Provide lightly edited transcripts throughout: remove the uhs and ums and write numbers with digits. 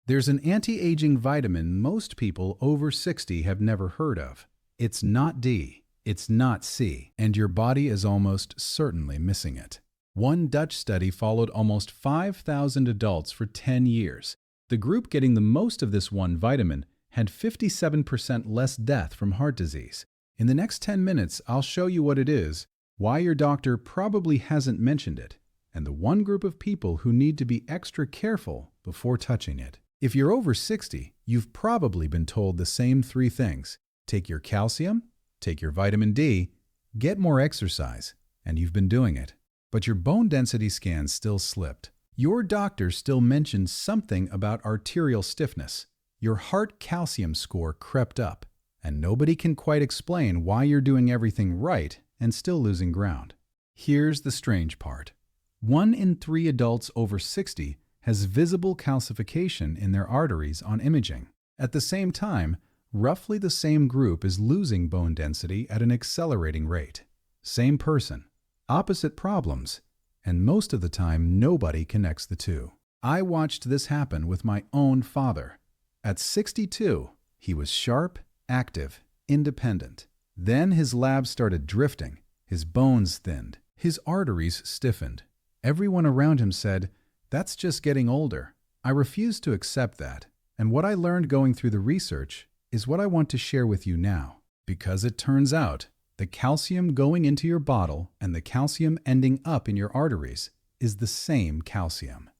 There's an anti-aging vitamin most people over 60 have never heard of. It's not D, it's not C, and your body is almost certainly missing it. One Dutch study followed almost 5,000 adults for 10 years. The group getting the most of this one vitamin had 57% less death from heart disease. In the next 10 minutes, I'll show you what it is, why your doctor probably hasn't mentioned it, and the one group of people who need to be extra careful before touching it. If you're over 60, you've probably been told the same three things. Take your calcium, take your vitamin D, get more exercise, and you've been doing it. But your bone density scans still slipped. Your doctor still mentioned something about arterial stiffness. Your heart calcium score crept up, and nobody can quite explain why you're doing everything right and still losing ground. Here's the strange part. 1 in 3 adults over 60 has visible calcification in their arteries on imaging. At the same time, roughly the same group is losing bone density at an accelerating rate. Same person, opposite problems, and most of the time nobody connects the two. I watched this happen with my own father. At 62, he was sharp, active, independent. Then his labs started drifting, his bones thinned, his arteries stiffened. Everyone around him said, "That's just getting older." I refused to accept that, and what I learned going through the research is what I want to share with you now. Because it turns out, the calcium going into your bottle and the calcium ending up in your arteries is the same calcium.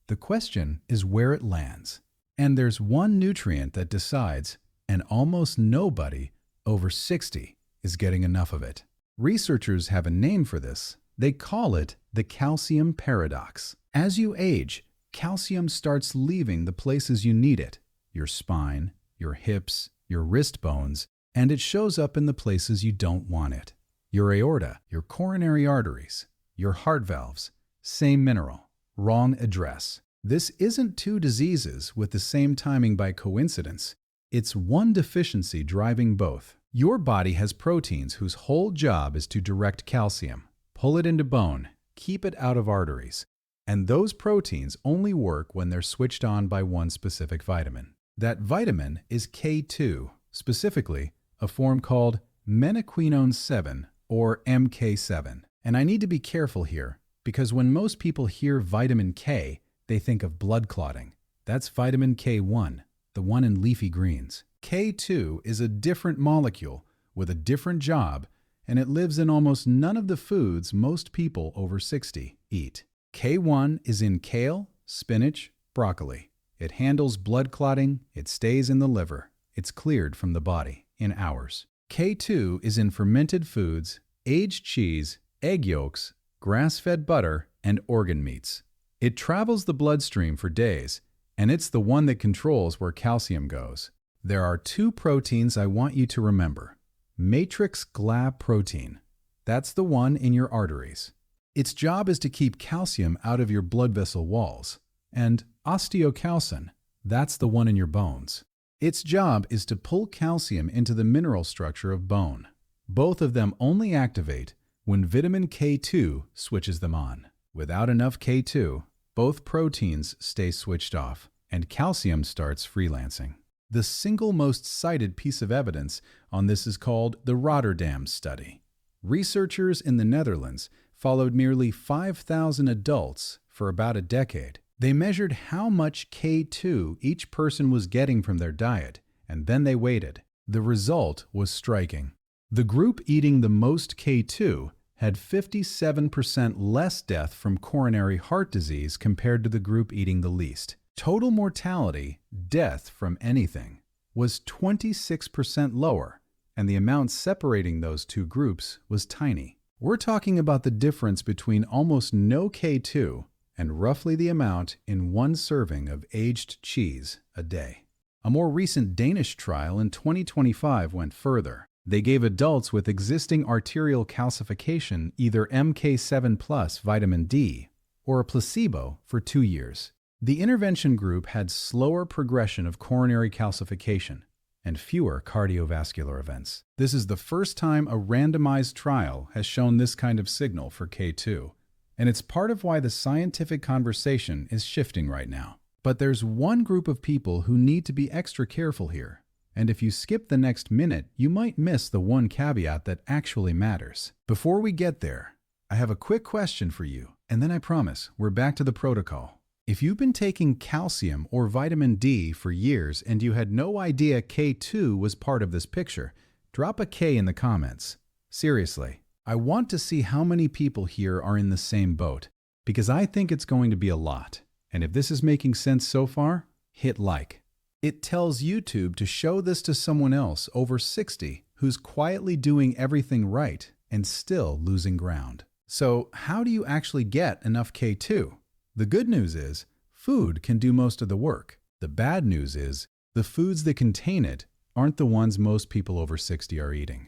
The question is where it lands. And there's one nutrient that decides, and almost nobody over 60 is getting enough of it. Researchers have a name for this. They call it the calcium paradox. As you age, calcium starts leaving the places you need it, your spine, your hips, your wrist bones, and it shows up in the places you don't want it. Your aorta, your coronary arteries, your heart valves, same mineral, wrong address. This isn't two diseases with the same timing by coincidence. It's one deficiency driving both. Your body has proteins whose whole job is to direct calcium, pull it into bone, keep it out of arteries. And those proteins only work when they're switched on by one specific vitamin. That vitamin is K2, specifically a form called menaquinone 7 or MK7. And I need to be careful here because when most people hear vitamin K, they think of blood clotting. That's vitamin K1, the one in leafy greens. K2 is a different molecule with a different job, and it lives in almost none of the foods most people over 60 eat. K1 is in kale, spinach, broccoli. It handles blood clotting, it stays in the liver, it's cleared from the body in hours. K2 is in fermented foods, aged cheese, egg yolks, grass-fed butter, and organ meats. It travels the bloodstream for days, and it's the one that controls where calcium goes. There are 2 proteins I want you to remember. Matrix Gla Protein. That's the one in your arteries. Its job is to keep calcium out of your blood vessel walls. And osteocalcin. That's the one in your bones. Its job is to pull calcium into the mineral structure of bone. Both of them only activate when vitamin K2 switches them on. Without enough K2, both proteins stay switched off, and calcium starts freelancing. The single most cited piece of evidence on this is called the Rotterdam Study. Researchers in the Netherlands followed nearly 5,000 adults for about a decade. They measured how much K2 each person was getting from their diet, and then they waited. The result was striking. The group eating the most K2 had 57% less death from coronary heart disease compared to the group eating the least. Total mortality, death from anything, was 26% lower, and the amount separating those two groups was tiny. We're talking about the difference between almost no K2 and roughly the amount in one serving of aged cheese a day. A more recent Danish trial in 2025 went further. They gave adults with existing arterial calcification either MK7 plus vitamin D or a placebo for 2 years. The intervention group had slower progression of coronary calcification and fewer cardiovascular events. This is the first time a randomized trial has shown this kind of signal for K2, and it's part of why the scientific conversation is shifting right now. But there's one group of people who need to be extra careful here. And if you skip the next minute, you might miss the one caveat that actually matters. Before we get there, I have a quick question for you, and then I promise we're back to the protocol. If you've been taking calcium or vitamin D for years and you had no idea K2 was part of this picture, drop a K in the comments. Seriously, I want to see how many people here are in the same boat, because I think it's going to be a lot. And if this is making sense so far, hit like. It tells YouTube to show this to someone else over 60 who's quietly doing everything right and still losing ground. So how do you actually get enough K2? The good news is food can do most of the work. The bad news is the foods that contain it aren't the ones most people over 60 are eating.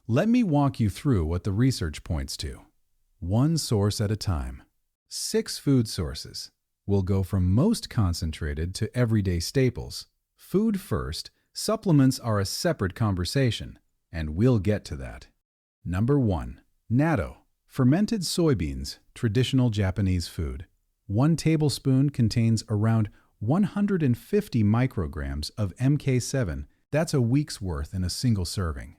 Let me walk you through what the research points to. One source at a time. 6 food sources. We'll go from most concentrated to everyday staples. Food first, supplements are a separate conversation, and we'll get to that. Number 1. Natto. Fermented soybeans, traditional Japanese food. 1 tablespoon contains around 150 micrograms of MK7. That's a week's worth in a single serving.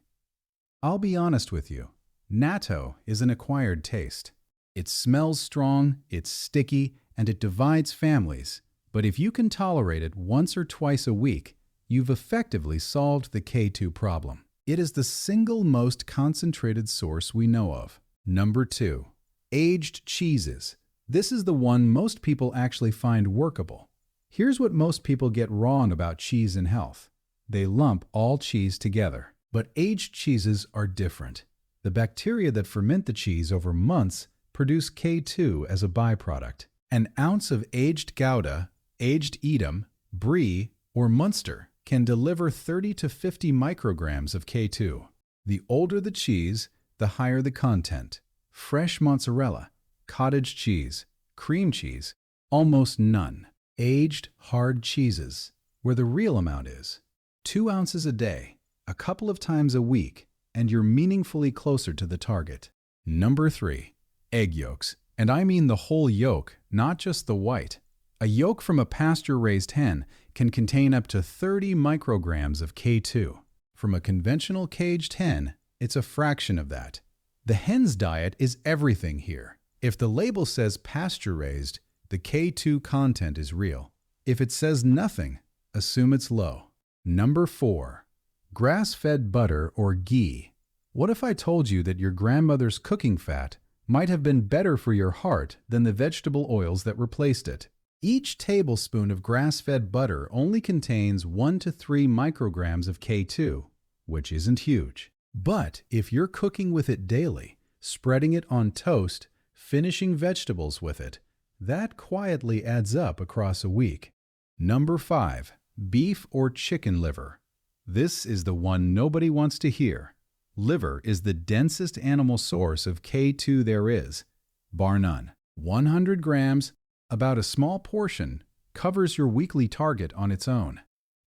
I'll be honest with you, natto is an acquired taste. It smells strong, it's sticky, and it divides families. But if you can tolerate it once or twice a week, you've effectively solved the K2 problem. It is the single most concentrated source we know of. Number 2. Aged cheeses. This is the one most people actually find workable. Here's what most people get wrong about cheese and health. They lump all cheese together. But aged cheeses are different. The bacteria that ferment the cheese over months produce K2 as a byproduct. An ounce of aged Gouda, aged Edam, Brie, or Munster can deliver 30 to 50 micrograms of K2. The older the cheese, the higher the content. Fresh mozzarella, cottage cheese, cream cheese, almost none. Aged hard cheeses, where the real amount is. 2 ounces a day, a couple of times a week, and you're meaningfully closer to the target. Number 3. Egg yolks. And I mean the whole yolk, not just the white. A yolk from a pasture-raised hen can contain up to 30 micrograms of K2. From a conventional caged hen, it's a fraction of that. The hen's diet is everything here. If the label says pasture-raised, the K2 content is real. If it says nothing, assume it's low. Number 4. Grass-fed butter or ghee. What if I told you that your grandmother's cooking fat might have been better for your heart than the vegetable oils that replaced it? Each tablespoon of grass-fed butter only contains 1 to 3 micrograms of K2, which isn't huge. But if you're cooking with it daily, spreading it on toast, finishing vegetables with it, that quietly adds up across a week. Number 5. Beef or chicken liver. This is the one nobody wants to hear. Liver is the densest animal source of K2 there is, bar none. 100 grams, about a small portion, covers your weekly target on its own.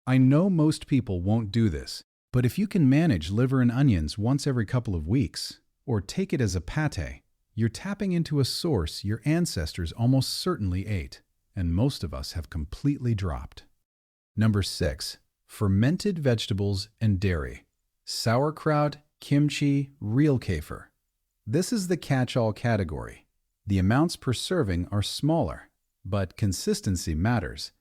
I know most people won't do this, but if you can manage liver and onions once every couple of weeks, or take it as a pâté, you're tapping into a source your ancestors almost certainly ate, and most of us have completely dropped. Number 6. Fermented vegetables and dairy. Sauerkraut, kimchi, real kefir. This is the catch-all category. The amounts per serving are smaller, but consistency matters.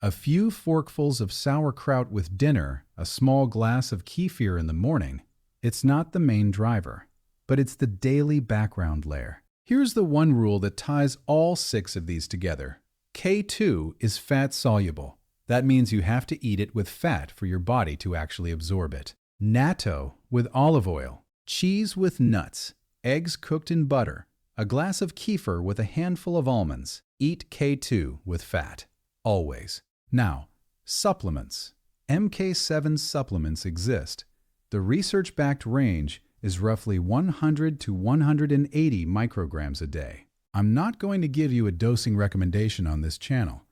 A few forkfuls of sauerkraut with dinner, a small glass of kefir in the morning, it's not the main driver, but it's the daily background layer. Here's the one rule that ties all 6 of these together. K2 is fat-soluble. That means you have to eat it with fat for your body to actually absorb it. Natto with olive oil, cheese with nuts, eggs cooked in butter, a glass of kefir with a handful of almonds. Eat K2 with fat. Always. Now, supplements. MK7 supplements exist. The research-backed range is roughly 100 to 180 micrograms a day. I'm not going to give you a dosing recommendation on this channel.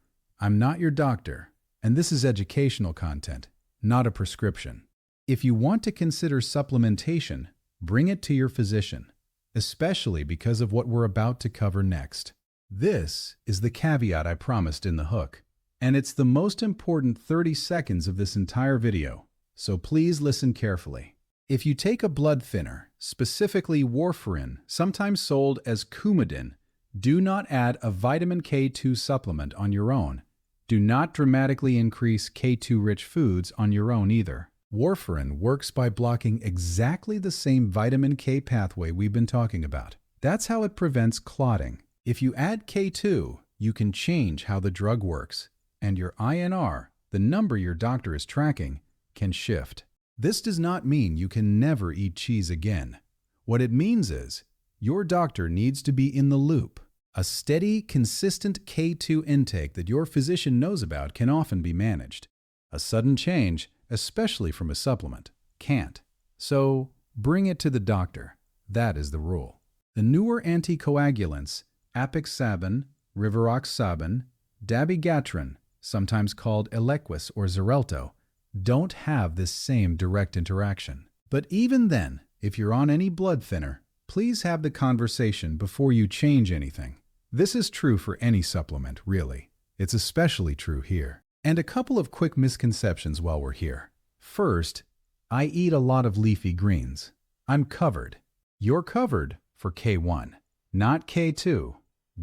I'm not your doctor, and this is educational content, not a prescription. If you want to consider supplementation, bring it to your physician, especially because of what we're about to cover next. This is the caveat I promised in the hook, And it's the most important 30 seconds of this entire video, so please listen carefully. If you take a blood thinner, specifically warfarin, sometimes sold as Coumadin, do not add a vitamin K2 supplement on your own. Do not dramatically increase K2-rich foods on your own either. Warfarin works by blocking exactly the same vitamin K pathway we've been talking about. That's how it prevents clotting. If you add K2, you can change how the drug works, and your INR, the number your doctor is tracking, can shift. This does not mean you can never eat cheese again. What it means is, your doctor needs to be in the loop. A steady, consistent K2 intake that your physician knows about can often be managed. A sudden change, especially from a supplement, can't. So, bring it to the doctor. That is the rule. The newer anticoagulants, apixaban, rivaroxaban, dabigatran, sometimes called Eliquis or Xarelto, don't have this same direct interaction. But even then, if you're on any blood thinner, please have the conversation before you change anything. This is true for any supplement, really. It's especially true here. And a couple of quick misconceptions while we're here. First, I eat a lot of leafy greens. I'm covered. You're covered for K1, not K2.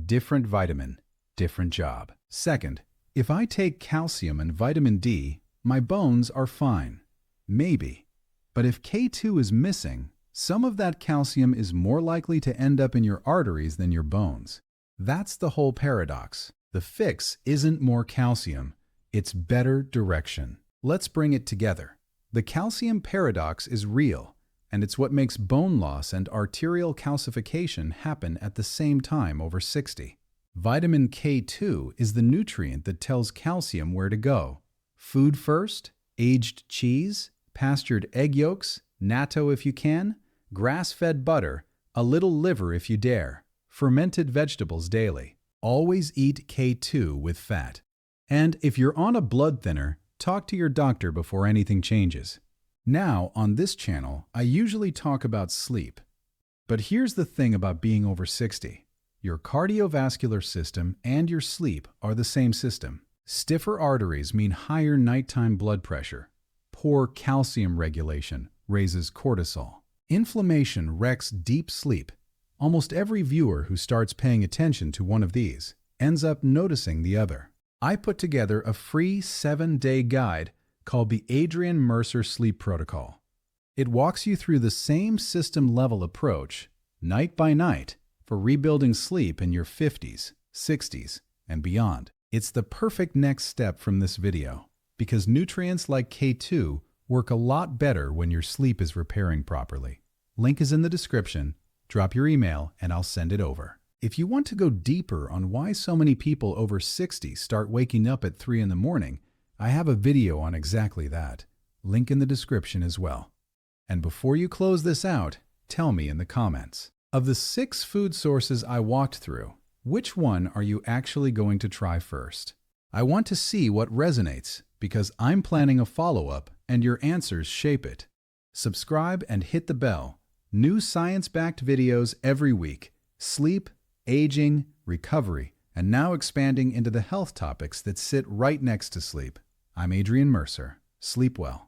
Different vitamin, different job. Second, if I take calcium and vitamin D, my bones are fine. Maybe. But if K2 is missing, some of that calcium is more likely to end up in your arteries than your bones. That's the whole paradox. The fix isn't more calcium, it's better direction. Let's bring it together. The calcium paradox is real, and it's what makes bone loss and arterial calcification happen at the same time over 60. Vitamin K2 is the nutrient that tells calcium where to go. Food first, aged cheese, pastured egg yolks, natto if you can, grass-fed butter, a little liver if you dare, fermented vegetables daily. Always eat K2 with fat. And if you're on a blood thinner, talk to your doctor before anything changes. Now, on this channel, I usually talk about sleep. But here's the thing about being over 60. Your cardiovascular system and your sleep are the same system. Stiffer arteries mean higher nighttime blood pressure. Poor calcium regulation raises cortisol. Inflammation wrecks deep sleep. Almost every viewer who starts paying attention to one of these ends up noticing the other. I put together a free 7-day guide called the Adrian Mercer Sleep Protocol. It walks you through the same system-level approach, night by night, for rebuilding sleep in your 50s, 60s, and beyond. It's the perfect next step from this video, because nutrients like K2 work a lot better when your sleep is repairing properly. Link is in the description. Drop your email and I'll send it over. If you want to go deeper on why so many people over 60 start waking up at 3 in the morning, I have a video on exactly that. Link in the description as well. And before you close this out, tell me in the comments. Of the 6 food sources I walked through, which one are you actually going to try first? I want to see what resonates because I'm planning a follow-up and your answers shape it. Subscribe and hit the bell. New science-backed videos every week. Sleep, aging, recovery, and now expanding into the health topics that sit right next to sleep. I'm Adrian Mercer. Sleep well.